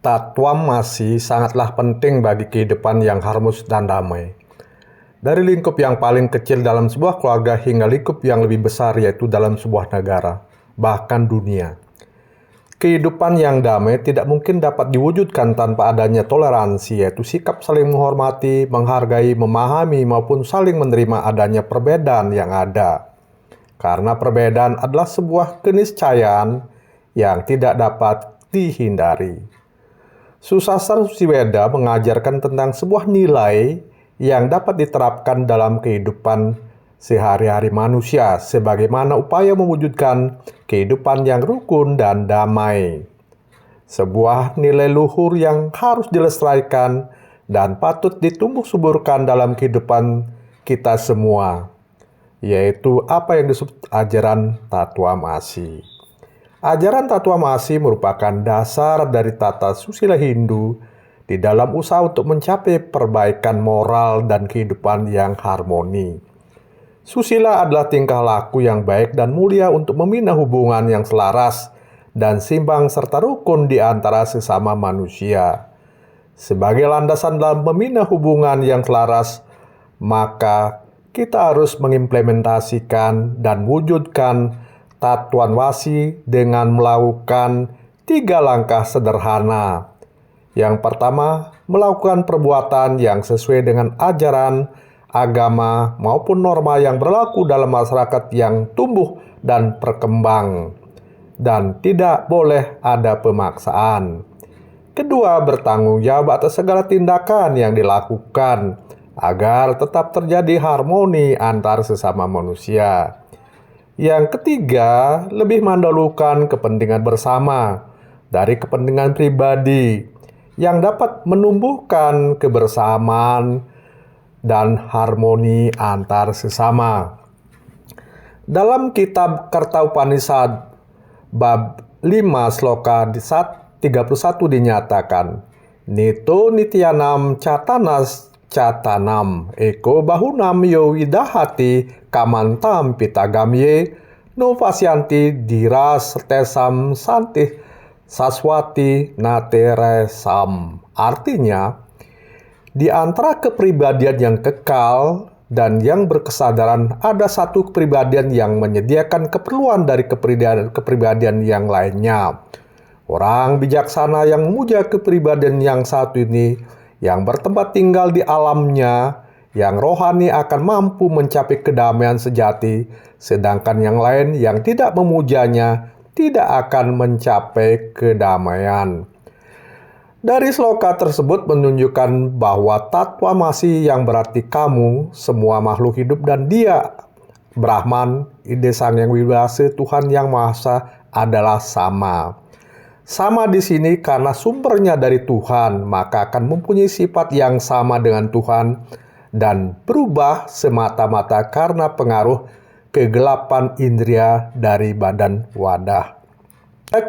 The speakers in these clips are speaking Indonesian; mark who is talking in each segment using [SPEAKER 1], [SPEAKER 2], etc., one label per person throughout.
[SPEAKER 1] Tatwamasi sangatlah penting bagi kehidupan yang harmonis dan damai. Dari lingkup yang paling kecil dalam sebuah keluarga hingga lingkup yang lebih besar yaitu dalam sebuah negara, bahkan dunia. Kehidupan yang damai tidak mungkin dapat diwujudkan tanpa adanya toleransi, yaitu sikap saling menghormati, menghargai, memahami, maupun saling menerima adanya perbedaan yang ada. Karena perbedaan adalah sebuah keniscayaan yang tidak dapat dihindari. Susastra Susiweda mengajarkan tentang sebuah nilai yang dapat diterapkan dalam kehidupan sehari-hari manusia sebagaimana upaya mewujudkan kehidupan yang rukun dan damai. Sebuah nilai luhur yang harus dilestarikan dan patut ditumbuh suburkan dalam kehidupan kita semua, yaitu apa yang disebut ajaran Tatwamasi. Ajaran Tatwamasi merupakan dasar dari tata susila Hindu di dalam usaha untuk mencapai perbaikan moral dan kehidupan yang harmoni. Susila adalah tingkah laku yang baik dan mulia untuk membina hubungan yang selaras dan seimbang serta rukun di antara sesama manusia. Sebagai landasan dalam membina hubungan yang selaras, maka kita harus mengimplementasikan dan wujudkan Tatwamasi dengan melakukan 3 langkah sederhana. Yang pertama, melakukan perbuatan yang sesuai dengan ajaran, agama, maupun norma yang berlaku dalam masyarakat yang tumbuh dan berkembang. Dan tidak boleh ada pemaksaan. Kedua, bertanggung jawab atas segala tindakan yang dilakukan agar tetap terjadi harmoni antar sesama manusia. Yang ketiga, lebih mendahulukan kepentingan bersama dari kepentingan pribadi yang dapat menumbuhkan kebersamaan dan harmoni antar sesama. Dalam kitab Kartaupanishad bab 5 sloka 31 dinyatakan, Nito nityanam catanas catanam eko bahunam yo widahati kamantam pitagamye no pasyanti diras tesam santih saswati nateresam. Artinya, di antara kepribadian yang kekal dan yang berkesadaran ada satu kepribadian yang menyediakan keperluan dari kepribadian yang lainnya. Orang bijaksana yang memuja kepribadian yang satu ini, yang bertempat tinggal di alamnya, yang rohani akan mampu mencapai kedamaian sejati, sedangkan yang lain yang tidak memujanya tidak akan mencapai kedamaian. Dari sloka tersebut menunjukkan bahwa Tatwamasi yang berarti kamu, semua makhluk hidup dan dia, Brahman, ide Sang Yang Wibawasa, Tuhan Yang Maha Esa adalah sama. Sama di sini karena sumbernya dari Tuhan, maka akan mempunyai sifat yang sama dengan Tuhan dan berubah semata-mata karena pengaruh kegelapan indria dari badan wadah.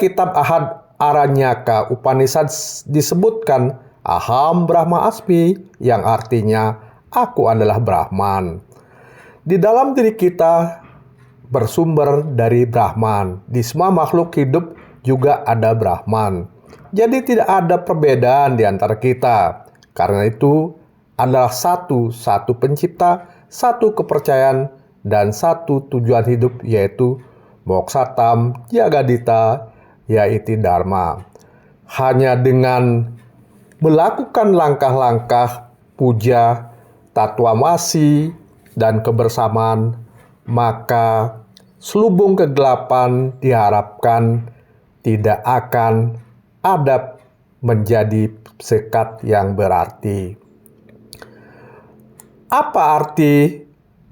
[SPEAKER 1] Kitab Ahad Aranyaka Upanishad disebutkan Aham Brahma Asmi, yang artinya aku adalah Brahman. Di dalam diri kita bersumber dari Brahman. Di semua makhluk hidup juga ada Brahman. Jadi tidak ada perbedaan di antara kita. Karena itu adalah satu pencipta, satu kepercayaan, dan satu tujuan hidup, yaitu Moksatam Jagadita yaitu Dharma. Hanya dengan melakukan langkah-langkah puja, Tatwamasi, dan kebersamaan, maka selubung kegelapan diharapkan tidak akan ada menjadi sekat yang berarti. Apa arti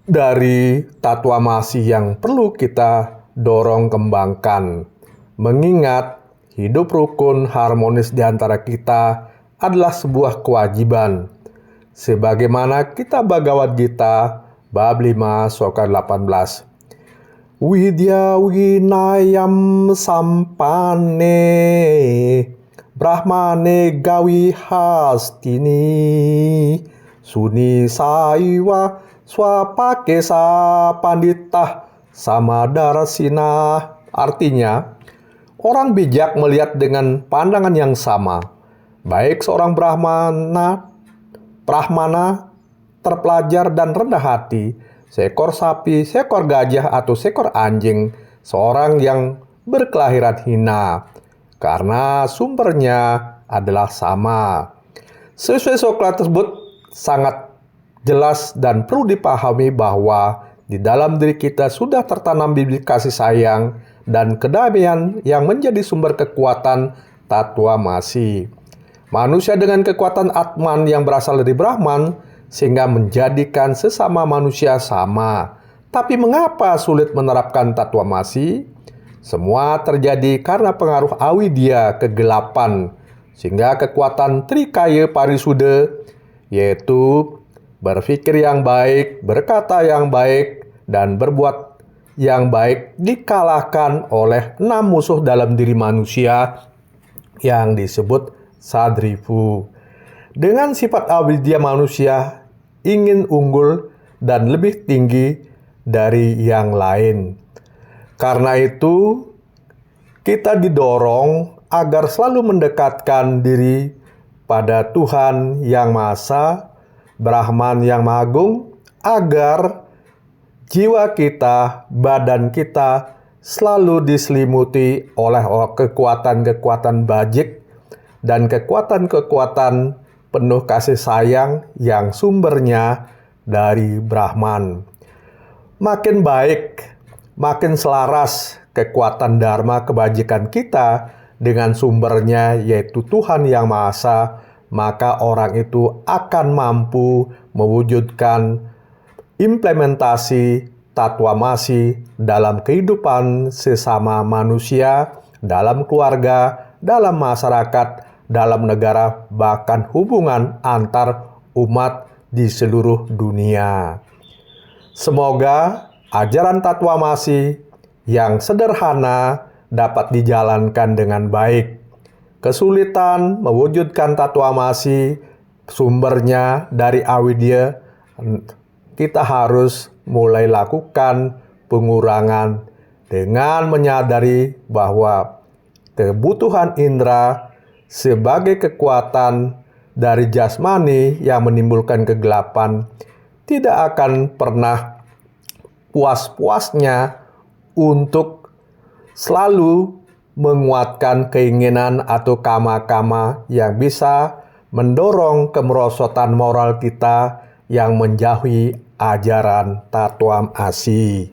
[SPEAKER 1] dari Tatwamasi yang perlu kita dorong kembangkan? Mengingat hidup rukun harmonis di antara kita adalah sebuah kewajiban. Sebagaimana kitab Bhagavad Gita bab 5 sloka 18. Widya winayam sampane brahmane gawi hastini suni saiwa swapakesa panditah samadarasina. Artinya, orang bijak melihat dengan pandangan yang sama baik seorang Brahmana, terpelajar dan rendah hati, seekor sapi, seekor gajah, atau seekor anjing, seorang yang berkelahiran hina, karena sumbernya adalah sama. Sesuai Sokrates tersebut sangat jelas dan perlu dipahami bahwa di dalam diri kita sudah tertanam bibit kasih sayang dan kedamaian yang menjadi sumber kekuatan Tattwa Masi. Manusia dengan kekuatan Atman yang berasal dari Brahman sehingga menjadikan sesama manusia sama. Tapi mengapa sulit menerapkan Tattwa Masi? Semua terjadi karena pengaruh avidya, kegelapan, sehingga kekuatan Trikaya Parisuddha, yaitu berpikir yang baik, berkata yang baik, dan berbuat yang baik dikalahkan oleh 6 musuh dalam diri manusia yang disebut Sadripu. Dengan sifat avidya manusia ingin unggul dan lebih tinggi dari yang lain. Karena itu, kita didorong agar selalu mendekatkan diri pada Tuhan Yang Maha Esa, Brahman Yang Maha Agung, agar jiwa kita, badan kita selalu diselimuti oleh kekuatan-kekuatan bajik dan kekuatan-kekuatan penuh kasih sayang yang sumbernya dari Brahman. Makin baik, makin selaras kekuatan dharma kebajikan kita dengan sumbernya yaitu Tuhan Yang Maha Esa, maka orang itu akan mampu mewujudkan implementasi Tattwa Masi dalam kehidupan sesama manusia, dalam keluarga, dalam masyarakat, dalam negara, bahkan hubungan antar umat di seluruh dunia. Semoga ajaran Tattwa Masi yang sederhana dapat dijalankan dengan baik. Kesulitan mewujudkan Tattwa Masi sumbernya dari avidya, kita harus mulai lakukan pengurangan dengan menyadari bahwa kebutuhan indera sebagai kekuatan dari jasmani yang menimbulkan kegelapan tidak akan pernah puas-puasnya untuk selalu menguatkan keinginan atau kama-kama yang bisa mendorong kemerosotan moral kita yang menjauhi ajaran Tattwa Masi.